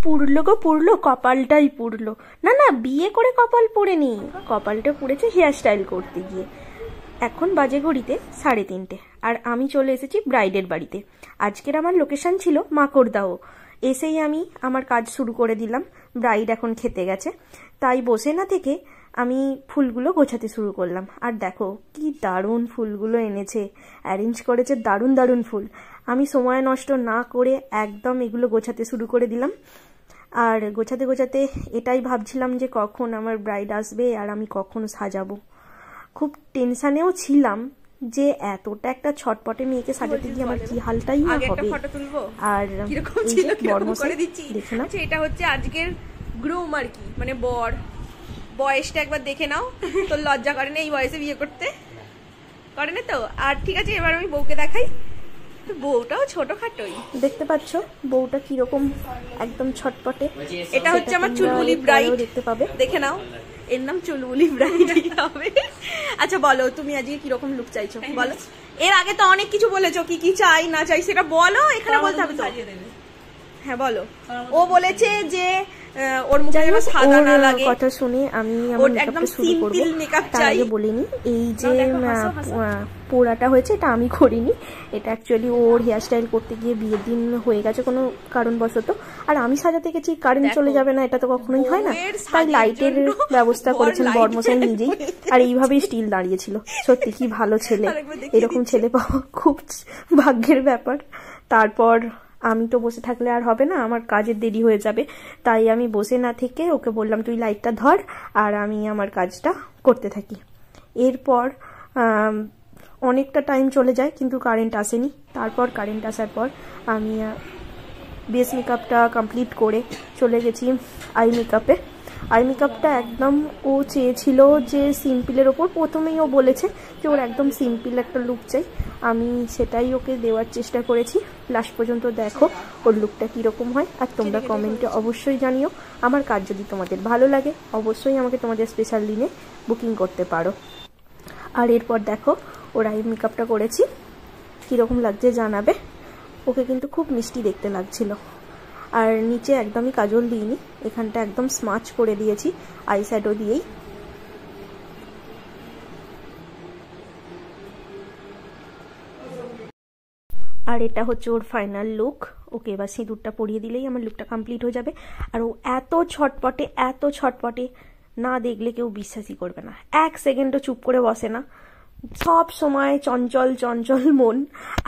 পুড়লো গো পুড়লো, কপালটাই পুড়লো। না না, বিয়ে করে কপাল পুড়েনি, কপালটা পুড়েছে হেয়ার স্টাইল করতে গিয়ে। এখন বাজে ঘড়িতে 3:30, আর আমি চলে এসেছি ব্রাইডের বাড়িতে। আজকের আমার লোকেশন ছিল মাকড়দাও। এসেই আমি আমার কাজ শুরু করে দিলাম। ব্রাইড এখন খেতে গেছে, তাই বসে না থেকে আমি ফুলগুলো গোছাতে শুরু করলাম। আর দেখো কি দারুণ ফুলগুলো এনেছে, অ্যারেঞ্জ করেছে দারুণ দারুণ ফুল। আমি সময় নষ্ট না করে একদম এগুলো গোছাতে শুরু করে দিলাম। আর গোছাতে গোছাতে এটাই ভাবছিলাম যে কখন আমার ব্রাইড আসবে আর আমি কখন সাজাবো। খুব টেনশানেও ছিলাম যে এতটা একটা ছটপটে মেয়েকে সাজাতে গিয়ে আমার কি হালটাই না হবে। আর বরমশাই দেখে না, এটা হচ্ছে আজকের গ্রুম আর কি, মানে বর। বয়সটা একবার দেখে নাও, তো লজ্জা করে না এই বয়সে বিয়ে করতে, করে না তো? আর ঠিক আছে, এবার আমি বউকে দেখাই। বউটাও ছোটখাটোই, দেখতে পাচ্ছ বউটা কিরকম একদম ছটপটে। এটা হচ্ছে আমার চুলবুলি ব্রাইড, দেখতে পাবে, দেখে নাও। এর নাম চুলবুলি ব্রাইড হবে। আচ্ছা বলো, তুমি আজকে কিরকম লুক চাইছো বলো? এর আগে তো অনেক কিছু বলেছো, কি কি চাই না চাই সেটা বলো, এখানে বলতে হবে তো। হ্যাঁ বলো। ও বলেছে যে ওর মুখে যেন সাদা না লাগে। কথা শুনে আমি আমার মেকআপটা শুরু করব। তার আগে বলিনি, এই যে পোড়াটা হয়েছে এটা আমি করিনি, এটা অ্যাকচুয়ালি ওর হেয়ার স্টাইল করতে গিয়ে বিয়ের দিন হয়ে গেছে কোনো কারণবশত। আর আমি সাজাতে গেছি, কারেন্ট চলে যাবে না, এটা তো কখনোই হয় না, তাই লাইটের ব্যবস্থা করেছেন বরমশাই নিজেই। আর এইভাবেই স্টিল দাঁড়িয়েছিল। সত্যি কি ভালো ছেলে, এরকম ছেলে পাওয়া খুব ভাগ্যের ব্যাপার। তারপর আমি তো বসে থাকলে আর হবে না, আমার কাজের দেরি হয়ে যাবে, তাই আমি বসে না থেকে ওকে বললাম তুই লাইটটা ধর আর আমি আমার কাজটা করতে থাকি। এরপর অনেকটা টাইম চলে যায় কিন্তু কারেন্ট আসেনি। তারপর কারেন্ট আসার পর আমি বেস মেকআপটা কমপ্লিট করে চলে গেছি আই মেকআপে। আই মেকআপটা একদম ও চেয়েছিল যে সিম্পলের ওপর, প্রথমেই ও বলেছে যে ওর একদম সিম্পল একটা লুক চাই, আমি সেটাই ওকে দেওয়ার চেষ্টা করেছি। লাস্ট পর্যন্ত দেখো ওর লুকটা কীরকম হয়। আর তোমরা কমেন্টে অবশ্যই জানিও। আমার কাজ যদি তোমাদের ভালো লাগে অবশ্যই আমাকে তোমাদের স্পেশাল দিনে বুকিং করতে পারো। আর এরপর দেখো ওর আই মেকআপটা করেছি, কীরকম লাগছে জানাবে। ওকে কিন্তু খুব মিষ্টি দেখতে লাগছিল। আর নিচে একদমই কাজল দিইনি, এখানটা একদম স্মাচ করে দিয়েছি আই শ্যাডো দিয়েই। আর এটা হচ্ছে ওর ফাইনাল লুক। ওকে এবার সিঁদুরটা পরিয়ে দিলেই আমার লুকটা কমপ্লিট হয়ে যাবে। আর ও এত ছটপটে না দেখলে কেউ বিশ্বাসই করবে না, 1 সেকেন্ডও চুপ করে বসে না, সব সময় চঞ্চল চঞ্চল মন,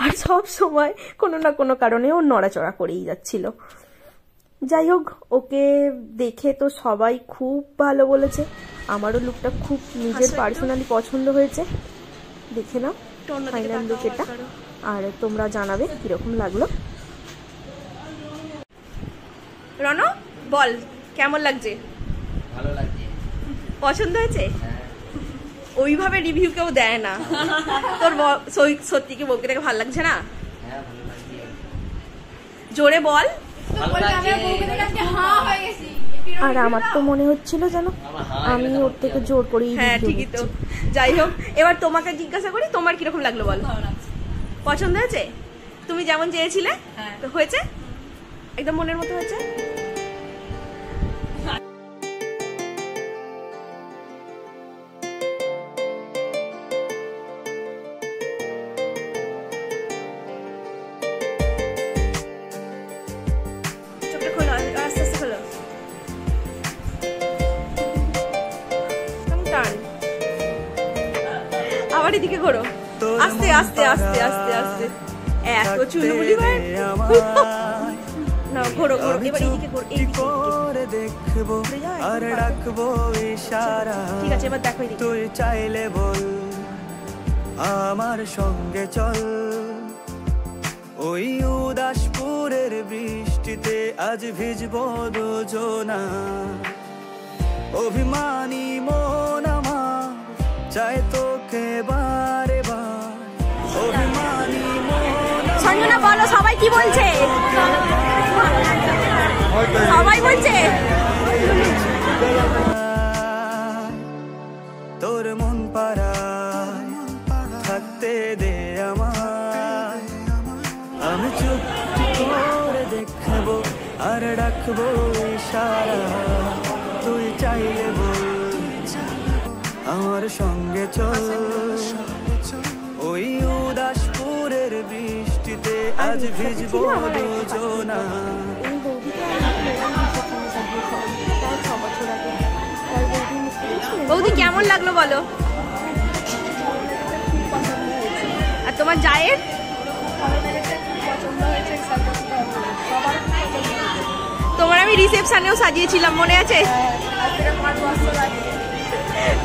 আর সব সময় কোনো না কোনো কারণে ও নড়াচড়া করেই যাচ্ছিল। যাই হোক, ওকে দেখে তো সবাই খুব ভালো বলেছে, আমারও লুকটা খুব নিজের পার্সোনালি পছন্দ হয়েছে। দেখে নাও ফাইনাল লুক এটা, আর তোমরা জানাবে কিরকম লাগলো। রনো বল কেমন লাগছে? ভালো লাগছে, পছন্দ হয়েছে? ওইভাবে রিভিউ কেউ দেয় না। তোর সত্যি কি বউকে দেখে ভালো লাগছে না? হ্যাঁ ভালো লাগছে। জোরে বল। আর আমার তো মনে হচ্ছিল যেন আমি ওর থেকে জোর করেই। হ্যাঁ ঠিকই তো। যাই হোক, এবার তোমাকে জিজ্ঞাসা করি তোমার কিরকম লাগলো বল। পছন্দ হয়েছে? তুমি যেমন চেয়েছিলে তো হয়েছে, একদম মনের মতো হয়েছে। আবার এদিকে ঘোরো, আস্তে আস্তে আস্তে আস্তে আস্তে। এত চুলবুলি ভাই না, ঘোরো ঘোরো, এবার এইদিকে ঘোরো, দেখবো আর রাখবো ইশারা। ঠিক আছে, এবার দেখো এইদিকে। তুই চাইলে বল আমার সঙ্গে চল, ওই উদাসপুরের বৃষ্টিতে আজ ভিজবো দুজনা। অভিমানী মন আমার চাই তোকে বারে বার, অভিমানী মন। সঞ্জনা বলো সবাই কি বলছে? সবাই বলছে তোর মন পাড়ায় থাকতে দে আমায়, আমি চুপ করে দেখবো আর ডাক রাখবো ইশারা, তুই চাইলে বল আমার সঙ্গে চল। ওই উদাসপুরের বৃষ্টিতে আজ ভিজবো দুজনা। বৌদি কেমন লাগলো বলো? আর তোমার জায়ের? তোমার আমি রিসেপশনেও সাজিয়েছিলাম, মনে আছে?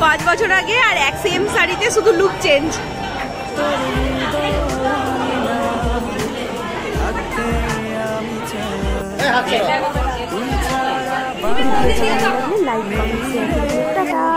5 বছর আগে, আর এক সেম শাড়িতে, শুধু look change. Like comment share করে দিও, টাটা।